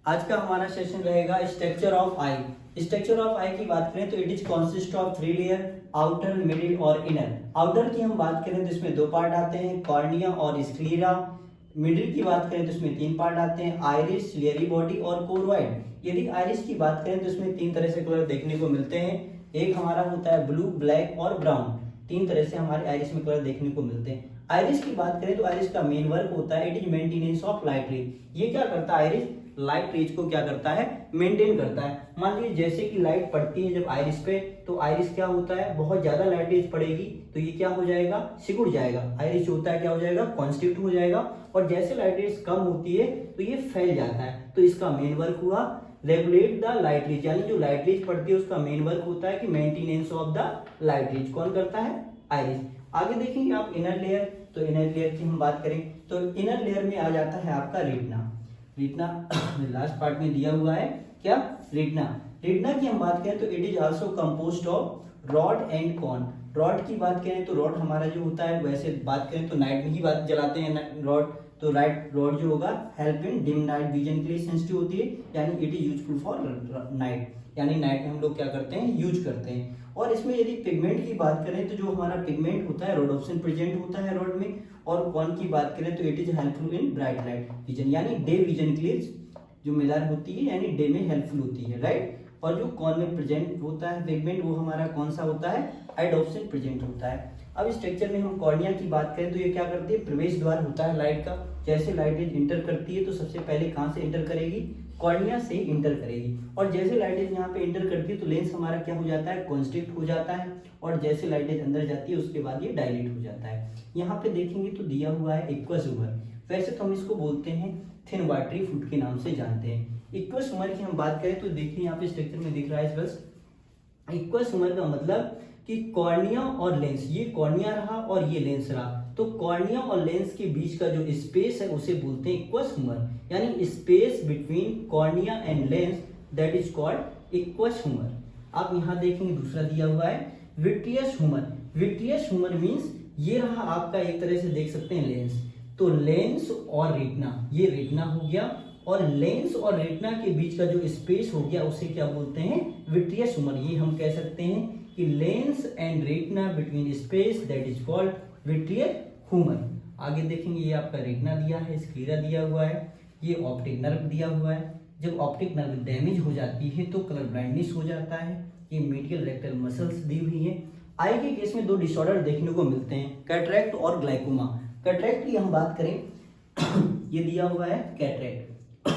आज का हमारा सेशन रहेगा structure of eye. Structure of eye की बात करें तो it is consist of 3 layer, outer, middle और इनर। आउटर की हम बात करें तो इसमें 2 पार्ट आते हैं, कॉर्निया और स्क्लीरा। मिडिल की बात करें तो इसमें 3 पार्ट आते हैं, आइरिस, सिलियरी बॉडी और कोरोइड। यदि आइरिस की बात करें तो इसमें 3 तरह से कलर देखने को मिलते हैं। एक हमारा होता है ब्लू, ब्लैक और ब्राउन। 3 तरह से हमारे आइरिस में कलर देखने को मिलते हैं। आइरिस की बात करें तो आइरिस का मेन वर्क होता है it is maintenance of light rays. ये क्या करता है आइरिस? लाइट रेज को क्या करता है? मेंटेन करता है। मान लीजिए जैसे कि लाइट पड़ती है जब आइरिस पे, तो आइरिस क्या होता है, बहुत ज्यादा लाइट रेज पड़ेगी तो ये क्या हो जाएगा, सिकुड़ जाएगा। आइरिस जो होता है क्या हो जाएगा, कॉन्स्ट्रिक्ट हो जाएगा। और जैसे लाइट रेज कम होती है तो ये फैल जाता है। तो इसका मेन वर्क हुआ रेगुलेट द लाइट रेज, यानी जो लाइट रेज पड़ती है उसका मेन वर्क होता है कि maintenance of the light rays. कौन करता है? आइरिस। आगे देखेंगे आप इनर लेयर। तो इनर लेयर की हम बात करें तो इनर लेयर में आ जाता है आपका रेटिना। रेटिना लास्ट पार्ट में दिया हुआ है क्या? रेटिना। रेटिना की हम बात करें तो it is also composed of rod and cone. Rod की बात करें तो रॉड हमारा जो होता है, वैसे बात करें तो नाइट में ही बात जलाते हैं रॉड, तो राइट रॉड जो होगा help in dim night vision के लिए सेंसिटिव होती है, यानी it is useful for night, यानी नाइट में हम लोग क्या करते हैं, यूज करते हैं। और इसमें यदि पिगमेंट की बात करें तो जो हमारा पिगमेंट होता है रोडोप्सिन प्रेजेंट होता है रॉड में। और कॉन की बात करें तो it is helpful in bright light vision, यानी डे विजन के लिए जो मिलार होती है, यानी डे में हेल्पफुल होती है, राइट। और जो कॉन में प्रेजेंट होता है पिगमेंट, वो हमारा कौन सा होता है, आइडोप्सिन प्रेजेंट होता है। अब स्ट्रक्चर में हम कॉर्निया की बात करें तो ये क्या करती है, प्रवेश द्वार होता है लाइट का। जैसे लाइट रेज इंटर करती है तो सबसे पहले कहाँ से इंटर करेगी, कॉर्निया से इंटर करेगी। और जैसे लाइट रेज यहाँ पे इंटर करती है तो लेंस हमारा क्या हो जाता है, कॉन्स्ट्रिक्ट हो जाता है। और जैसे लाइट रेज अंदर जाती है उसके बाद ये डायलेट हो जाता है। यहाँ पे देखेंगे तो दिया हुआ है एक्वस ह्यूमर। वैसे तो हम इसको बोलते हैं थिन वाटरी फूड के नाम से जानते हैं। एक्वस ह्यूमर की हम बात करें तो देखिए यहाँ पे स्ट्रक्चर में दिख रहा है बस। एक्वस ह्यूमर का मतलब कि कॉर्निया और लेंस, ये कॉर्निया रहा और ये लेंस रहा, तो कॉर्निया और लेंस के बीच का जो स्पेस है उसे बोलते हैं एक्वस ह्यूमर, यानी space between cornea and lens, that is called aqueous humour. आप यहाँ देखेंगे दूसरा दिया हुआ है vitreous humour. Vitreous humour means ये रहा आपका, एक तरह से देख सकते हैं लेंस, तो लेंस और रेटिना, ये रेटिना हो गया, और लेंस और रेटिना के बीच का जो स्पेस हो गया उसे क्या बोलते हैं, विट्रियस ह्यूमर। ये हम कह सकते हैं कि lens and retina between space, that is called vitreous humour. आगे देखेंगे ये आपका रेटिना दिया है, स्क्लेरा दिया हुआ है, ये ऑप्टिक नर्व दिया हुआ है। जब ऑप्टिक नर्व डैमेज हो जाती है तो कलर ब्लाइंडनेस हो जाता है। ये मीडियल रेक्टल मसल्स दी हुई है। आई के केस में 2 डिसऑर्डर देखने को मिलते हैं, कैटरैक्ट और ग्लाइकोमा। कैटरैक्ट की हम बात करें ये दिया हुआ है कैटरैक्ट,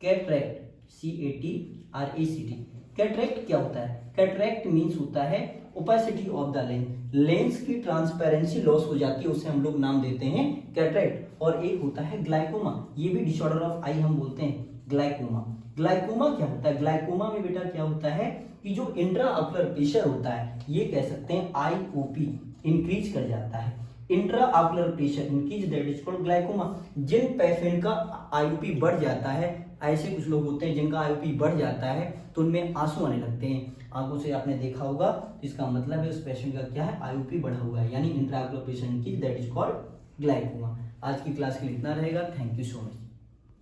कैटरैक्ट CATRACT। कैटरैक्ट क्या होता है? कैटरैक्ट मींस होता है opacity of the lens, lens की ट्रांसपेरेंसी लॉस हो जाती है, उसे हम लोग नाम देते हैं कैटरैक्ट। और एक होता है ग्लाइकोमा, ये भी डिसऑर्डर ऑफ आई हम बोलते हैं ग्लाइकोमा। ग्लाइकोमा क्या होता है? ग्लाइकोमा में बेटा क्या होता है कि जो इंट्राऑक्यूलर प्रेशर होता है, ये कह सकते हैं IOP इंक्रीज कर जाता है। Intraocular pressure increase, that is called glaucoma. जिन पेशेंट का IOP बढ़ जाता है, ऐसे कुछ लोग होते हैं जिनका IOP बढ़ जाता है तो उनमें आंसू आने लगते हैं, आंखों से आपने देखा होगा, तो इसका मतलब है उस पेशेंट का क्या है, IOP बढ़ा हुआ है, यानी intraocular pressure increase, that is called glaucoma. आज की क्लास के लिए इतना रहेगा। Thank you so much.